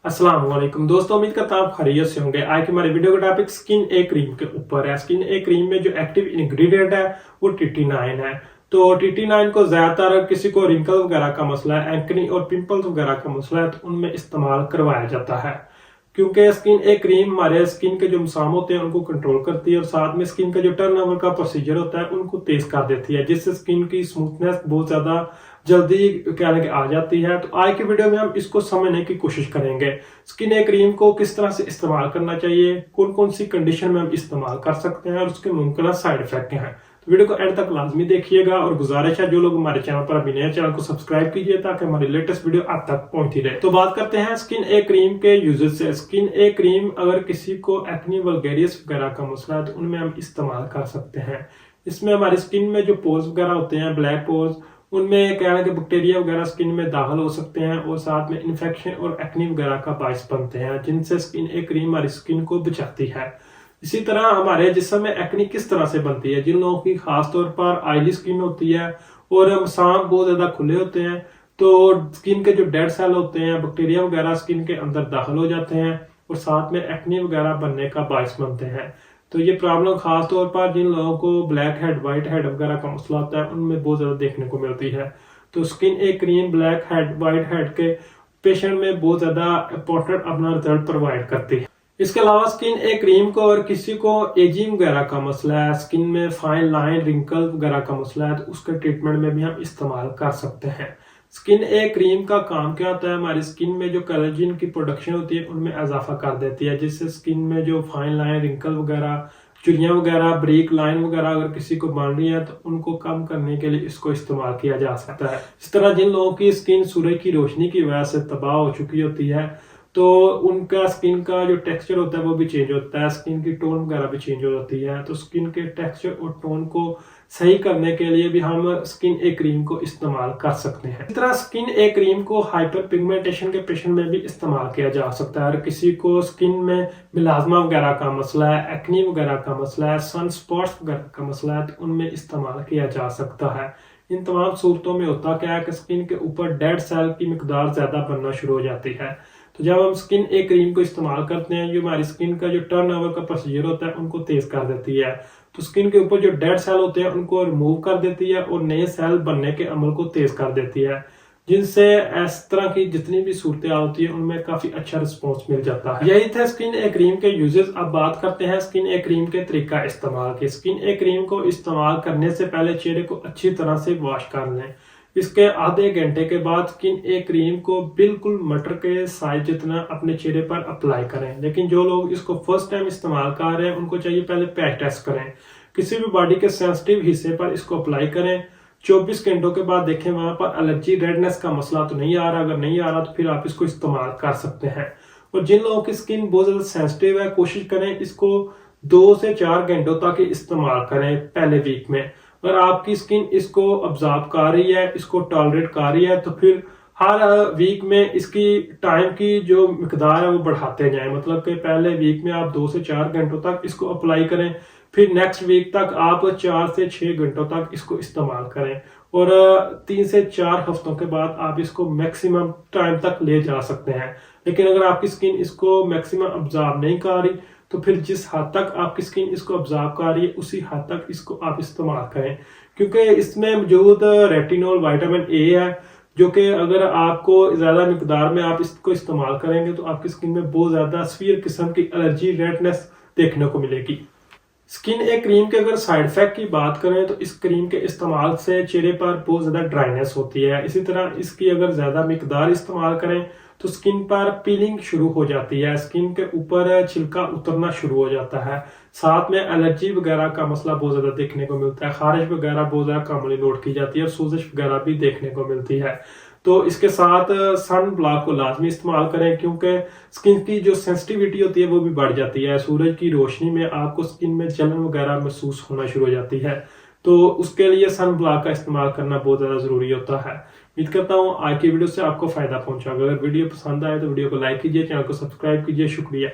अस्सलाम वालेकुम दोस्तों, उम्मीद करता हूं आप खैरियत से होंगे। आज की हमारी वीडियो का टॉपिक स्किन ए क्रीम के ऊपर है। स्किन ए क्रीम में जो एक्टिव इंग्रेडिएंट है वो टिटिनाइन है। तो टिटिनाइन को ज्यादातर किसी को रिंकल वगैरह का मसला है, एक्नी और पिंपल्स वगैरह का मसला है, तो उनमें इस्तेमाल करवाया जाता है। क्योंकि स्किन ए क्रीम हमारे स्किन के जो मसाम होते हैं उनको कंट्रोल करती है और साथ में स्किन का जो टर्नओवर का प्रोसीजर होता है उनको तेज कर देती है, जिससे स्किन की स्मूथनेस बहुत ज्यादा जल्दी कहने के आ जाती है। तो आज की वीडियो में हम इसको समझने की कोशिश करेंगे। स्किन ए क्रीम को किस तरह से इस्तेमाल करना चाहिए, कौन कौन सी कंडीशन में हम इस्तेमाल कर सकते हैं और उसके मुमकिन साइड इफेक्ट क्या हैं। तो वीडियो को एंड तक लाजमी देखिएगा और गुजारिश है जो लोग हमारे चैनल पर अभी नए चैनल को सब्सक्राइब कीजिए ताकि हमारी लेटेस्ट वीडियो आप तक पहुंचती रहे। तो बात करते हैं स्किन ए क्रीम के यूजेस से। स्किन ए क्रीम अगर किसी को एक्नी वल्गेरियस वगैरह का मसला है तो उनमें हम इस्तेमाल कर सकते हैं। इसमें हमारी स्किन में जो पोर्स वगैरह होते हैं, ब्लैक पोर्स, उनमें क्या है कि बैक्टीरिया वगैरह स्किन में दाखिल हो सकते हैं और साथ में इन्फेक्शन और एक्नी वगैरह का बायस बनते हैं, जिनसे स्किन ए क्रीम हमारी स्किन को बचाती है। इसी तरह हमारे जिस्म में एक्नी किस तरह से बनती है, जिन लोगों की खास तौर पर ऑयली स्किन होती है और मसाम बहुत ज्यादा खुले होते हैं तो स्किन के जो डेड सेल होते हैं, बैक्टीरिया वगैरह स्किन के अंदर दाखिल हो जाते हैं और साथ में एक्नी वगैरह बनने का बायस बनते हैं। तो ये प्रॉब्लम खास तौर पर जिन लोगों को ब्लैक हेड, व्हाइट हेड वगैरह का मसला होता है उनमें बहुत ज्यादा देखने को मिलती है। तो स्किन ए cream black head, white head के पेशेंट में बहुत ज्यादा इंपॉर्टेंट अपना रिजल्ट प्रोवाइड करती है। इसके अलावा स्किन ए क्रीम को और किसी को एजिंग वगैरह का मसला है, स्किन में फाइन लाइन, रिंकल वगैरह का मसला है, तो उसके ट्रीटमेंट में भी हम इस्तेमाल कर सकते हैं। स्किन ए क्रीम का काम क्या होता है, हमारी स्किन में जो कोलेजन की प्रोडक्शन होती है उनमें इजाफा कर देती है, जिससे स्किन में जो फाइन लाइन, रिंकल वगैरह, चुरियां वगैरह, ब्रेक लाइन वगैरह अगर किसी को बन रही है तो उनको कम करने के लिए इसको इस्तेमाल किया जा सकता है। इस तरह जिन लोगों की स्किन सूरज की रोशनी की वजह से तबाह हो चुकी होती है तो उनका स्किन का जो टेक्सचर होता है वो भी चेंज होता है, स्किन की टोन वगैरह भी चेंज हो जाती है। तो स्किन के टेक्सचर और टोन को सही करने के लिए भी हम स्किन ए क्रीम को इस्तेमाल कर सकते हैं। इस तरह स्किन ए क्रीम को हाइपर पिगमेंटेशन के पेशेंट में भी इस्तेमाल किया जा सकता है। और किसी को स्किन में मिलाजमा वगैरह का मसला है, एक्नी वगैरह का मसला है, सन स्पॉट्स वगैरह का मसला है, तो उनमें इस्तेमाल किया जा सकता है। इन तमाम सूरतों में होता क्या है कि स्किन के ऊपर डेड सेल की मिकदार ज्यादा बनना शुरू हो जाती है। तो जब हम स्किन ए क्रीम को इस्तेमाल करते हैं, जो हमारी स्किन का जो टर्नओवर का प्रोसीजर होता है उनको तेज कर देती है। तो स्किन के ऊपर जो डेड सेल होते हैं उनको रिमूव कर देती है और नए सेल बनने के अमल को तेज कर देती है, जिनसे इस तरह की जितनी भी सूरतें होती है उनमें काफी अच्छा रिस्पॉन्स मिल जाता है। यही थे स्किन ए क्रीम के यूजेस। अब बात करते हैं स्किन ए क्रीम के तरीका इस्तेमाल के। स्किन ए क्रीम को इस्तेमाल करने से पहले चेहरे को अच्छी तरह से वॉश कर लें। इसके आधे घंटे के बाद स्किन ए क्रीम को बिल्कुल मटर के साइज जितना अपने चेहरे पर अप्लाई करें। लेकिन जो लोग इसको फर्स्ट टाइम इस्तेमाल कर रहे हैं उनको चाहिए पहले पैच टेस्ट करें, किसी भी बॉडी के सेंसिटिव हिस्से पर इसको अप्लाई करें। 24 घंटों के बाद देखें वहां पर एलर्जी, रेडनेस का मसला तो नहीं आ रहा। अगर नहीं आ रहा तो फिर आप इसको इस्तेमाल कर सकते हैं। और जिन लोगों की स्किन बहुत ज्यादा सेंसिटिव है, कोशिश करें इसको 2 से 4 घंटों तक इस्तेमाल करें पहले वीक में। अगर आपकी स्किन इसको ऑब्जर्व कर रही है, इसको टॉलरेट कर रही है, तो फिर हर वीक में इसकी टाइम की जो मिकदार है वो बढ़ाते जाएं। मतलब कि पहले वीक में आप 2 से 4 घंटों तक इसको अप्लाई करें, फिर नेक्स्ट वीक तक आप 4 से 6 घंटों तक इसको इस्तेमाल करें और 3 से 4 हफ्तों के बाद आप इसको मैक्सिमम टाइम तक ले जा सकते हैं। लेकिन अगर आपकी स्किन इसको मैक्सिमम ऑब्जर्व नहीं कर रही तो फिर जिस हद तक आपकी स्किन इसको ऑब्जर्व कर रही है उसी हद तक इसको आप इस्तेमाल करें, क्योंकि इसमें मौजूद रेटिनॉल, विटामिन ए है, जो कि अगर आपको ज्यादा मिकदार में आप इसको इस्तेमाल करेंगे तो आपकी स्किन में बहुत ज्यादा सीवियर किस्म की एलर्जी, रेडनेस देखने को मिलेगी। स्किन ए क्रीम के अगर साइड इफेक्ट की बात करें तो इस क्रीम के इस्तेमाल से चेहरे पर बहुत ज्यादा ड्राइनेस होती है। इसी तरह इसकी अगर ज्यादा मिकदार इस्तेमाल करें तो स्किन पर पीलिंग शुरू हो जाती है, स्किन के ऊपर छिलका उतरना शुरू हो जाता है। साथ में एलर्जी वगैरह का मसला बहुत ज्यादा देखने को मिलता है, खारिश वगैरह बहुत ज्यादा कॉमनली नोट की जाती है और सूजश वगैरह भी देखने को मिलती है। तो इसके साथ सन ब्लॉक को लाजमी इस्तेमाल करें, क्योंकि स्किन की जो सेंसिटिविटी होती है वो भी बढ़ जाती है। सूरज की रोशनी में आपको स्किन में जलन वगैरह महसूस होना शुरू हो जाती है, तो उसके लिए सन ब्लॉक का इस्तेमाल करना बहुत ज्यादा जरूरी होता है। उम्मीद करता हूँ आज की वीडियो से आपको फायदा पहुंचा। अगर वीडियो पसंद आए तो वीडियो को लाइक कीजिए, चैनल को सब्सक्राइब कीजिए। शुक्रिया।